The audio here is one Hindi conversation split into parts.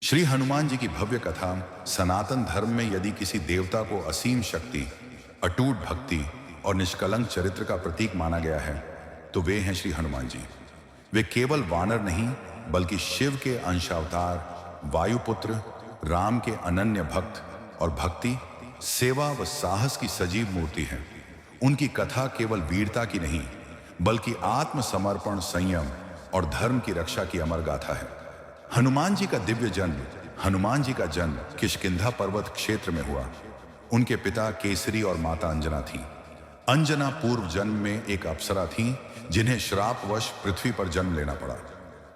श्री हनुमान जी की भव्य कथा। सनातन धर्म में यदि किसी देवता को असीम शक्ति, अटूट भक्ति और निष्कलंक चरित्र का प्रतीक माना गया है तो वे हैं श्री हनुमान जी। वे केवल वानर नहीं बल्कि शिव के अंशावतार, वायुपुत्र, राम के अनन्य भक्त और भक्ति, सेवा व साहस की सजीव मूर्ति है। उनकी कथा केवल वीरता की नहीं बल्कि आत्मसमर्पण, संयम और धर्म की रक्षा की अमर गाथा है। हनुमान जी का दिव्य जन्म। हनुमान जी का जन्म किष्किंधा पर्वत क्षेत्र में हुआ। उनके पिता केसरी और माता अंजना थीं। अंजना पूर्व जन्म में एक अप्सरा थीं जिन्हें श्रापवश पृथ्वी पर जन्म लेना पड़ा।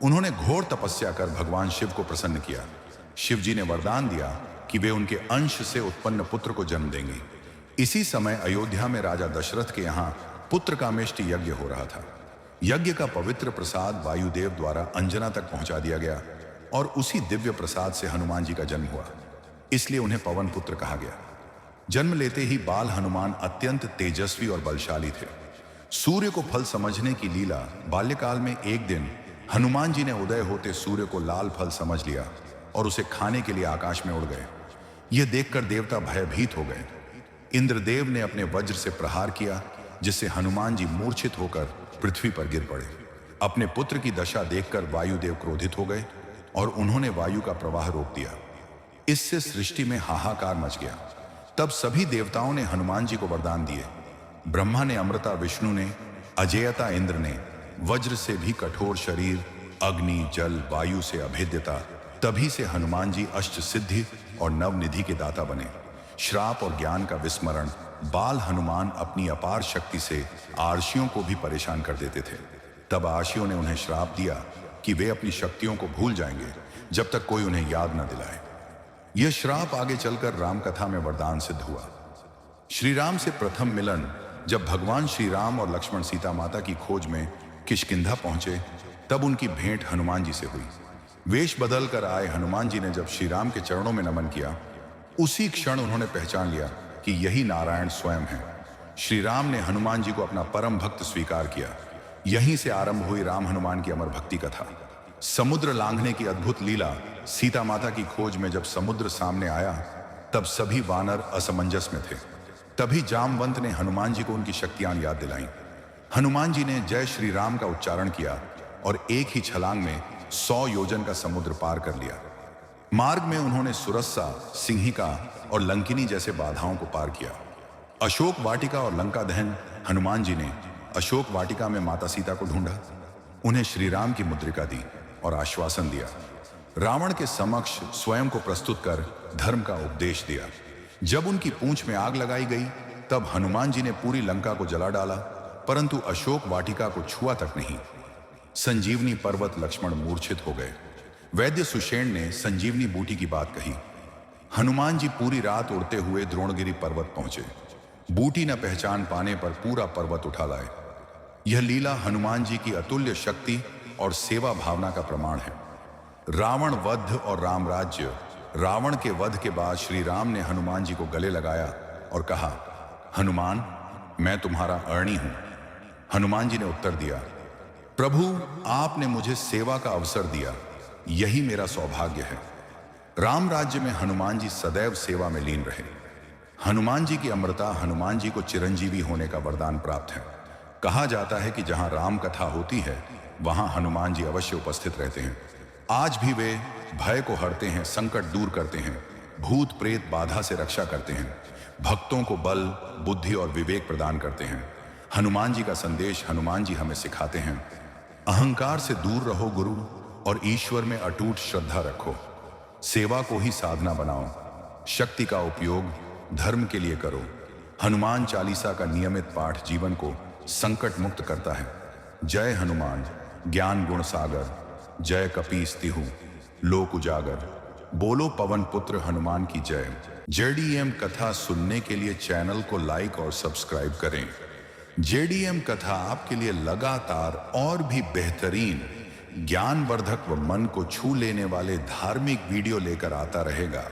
उन्होंने घोर तपस्या कर भगवान शिव को प्रसन्न किया। शिव जी ने वरदान दिया कि वे उनके अंश से उत्पन्न पुत्र को जन्म देंगे। इसी समय अयोध्या में राजा दशरथ के यहाँ पुत्र कामेष्टि यज्ञ हो रहा था। यज्ञ का पवित्र प्रसाद वायुदेव द्वारा अंजना तक पहुंचा दिया गया और उसी दिव्य प्रसाद से हनुमान जी का जन्म हुआ। इसलिए उन्हें पवन पुत्र कहा गया। जन्म लेते ही बाल हनुमान अत्यंत तेजस्वी और बलशाली थे। सूर्य को फल समझने की लीला। बाल्यकाल में एक दिन हनुमान जी ने उदय होते सूर्य को लाल फल समझ लिया और उसे खाने के लिए आकाश में उड़ गए। यह देखकर देवता भयभीत हो गए। इंद्रदेव ने अपने वज्र से प्रहार किया जिससे हनुमान जी मूर्छित होकर पृथ्वी पर गिर पड़े। अपने पुत्र की दशा देखकर वायुदेव क्रोधित हो गए और उन्होंने वायु का प्रवाह रोक दिया। इससे सृष्टि में हाहाकार मच गया। तब सभी देवताओं ने हनुमान जी को वरदान दिए। ब्रह्मा ने अमृता, विष्णु ने अजेयता, इंद्र ने वज्र से भी कठोर शरीर, अग्नि, जल, वायु से अभेद्यता। तभी से हनुमान जी अष्ट सिद्धि और नवनिधि के दाता बने। श्राप और ज्ञान का विस्मरण। बाल हनुमान अपनी अपार शक्ति से आर्षियों को भी परेशान कर देते थे। तब आर्षियों ने उन्हें श्राप दिया कि वे अपनी शक्तियों को भूल जाएंगे जब तक कोई उन्हें याद न दिलाए। यह श्राप आगे चलकर राम कथा में वरदान सिद्ध हुआ। श्री राम से प्रथम मिलन। जब भगवान श्री राम और लक्ष्मण सीता माता की खोज में किष्किंधा पहुंचे तब उनकी भेंट हनुमान जी से हुई। वेश बदल कर आए हनुमान जी ने जब श्री राम के चरणों में नमन किया, उसी क्षण उन्होंने पहचान लिया कि यही नारायण स्वयं है। श्री राम ने हनुमान जी को अपना परम भक्त स्वीकार किया। यहीं से आरंभ हुई राम हनुमान की अमर भक्ति कथा। समुद्र लांघने की अद्भुत लीला। सीता माता की खोज में जब समुद्र सामने आया तब सभी वानर असमंजस में थे। तभी जामवंत ने हनुमान जी को उनकी शक्तियां याद दिलाईं। हनुमान जी ने जय श्री राम का उच्चारण किया और एक ही छलांग में 100 योजन का समुद्र पार कर लिया। मार्ग में उन्होंने सुरस्सा, सिंहिका और लंकिनी जैसे बाधाओं को पार किया। अशोक वाटिका और लंका दहन। हनुमान जी ने अशोक वाटिका में माता सीता को ढूंढा, उन्हें श्री राम की मुद्रिका दी और आश्वासन दिया। रावण के समक्ष स्वयं को प्रस्तुत कर धर्म का उपदेश दिया। जब उनकी पूंछ में आग लगाई गई तब हनुमान जी ने पूरी लंका को जला डाला, परंतु अशोक वाटिका को छुआ तक नहीं। संजीवनी पर्वत लक्ष्मण मूर्छित हो गए। वैद्य सुषेण ने संजीवनी बूटी की बात कही। हनुमान जी पूरी रात उड़ते हुए द्रोणगिरी पर्वत पहुंचे। बूटी न पहचान पाने पर पूरा पर्वत उठा लाए। यह लीला हनुमान जी की अतुल्य शक्ति और सेवा भावना का प्रमाण है। रावण वध और राम राज्य। रावण के वध के बाद श्री राम ने हनुमान जी को गले लगाया और कहा, हनुमान, मैं तुम्हारा अरणी हूं। हनुमान जी ने उत्तर दिया, प्रभु, आपने मुझे सेवा का अवसर दिया, यही मेरा सौभाग्य है। राम राज्य में हनुमान जी सदैव सेवा में लीन रहे। हनुमान जी की अमरता। हनुमान जी को चिरंजीवी होने का वरदान प्राप्त है। कहा जाता है कि जहां राम कथा होती है वहां हनुमान जी अवश्य उपस्थित रहते हैं। आज भी वे भय को हरते हैं, संकट दूर करते हैं, भूत प्रेत बाधा से रक्षा करते हैं, भक्तों को बल, बुद्धि और विवेक प्रदान करते हैं। हनुमान जी का संदेश हनुमान जी हमें सिखाते हैं, अहंकार से दूर रहो गुरु और ईश्वर में अटूट श्रद्धा रखो। सेवा को ही साधना बनाओ। शक्ति का उपयोग धर्म के लिए करो। हनुमान चालीसा का नियमित पाठ जीवन को संकट मुक्त करता है। जय हनुमान, ज्ञान गुण सागर। जय कपीस तिहु, लोक उजागर। बोलो पवन पुत्र हनुमान की जय। जेडीएम कथा सुनने के लिए चैनल को लाइक और सब्सक्राइब करें। जेडीएम कथा आपके लिए लगातार और भी बेहतरीन, ज्ञानवर्धक व मन को छू लेने वाले धार्मिक वीडियो लेकर आता रहेगा।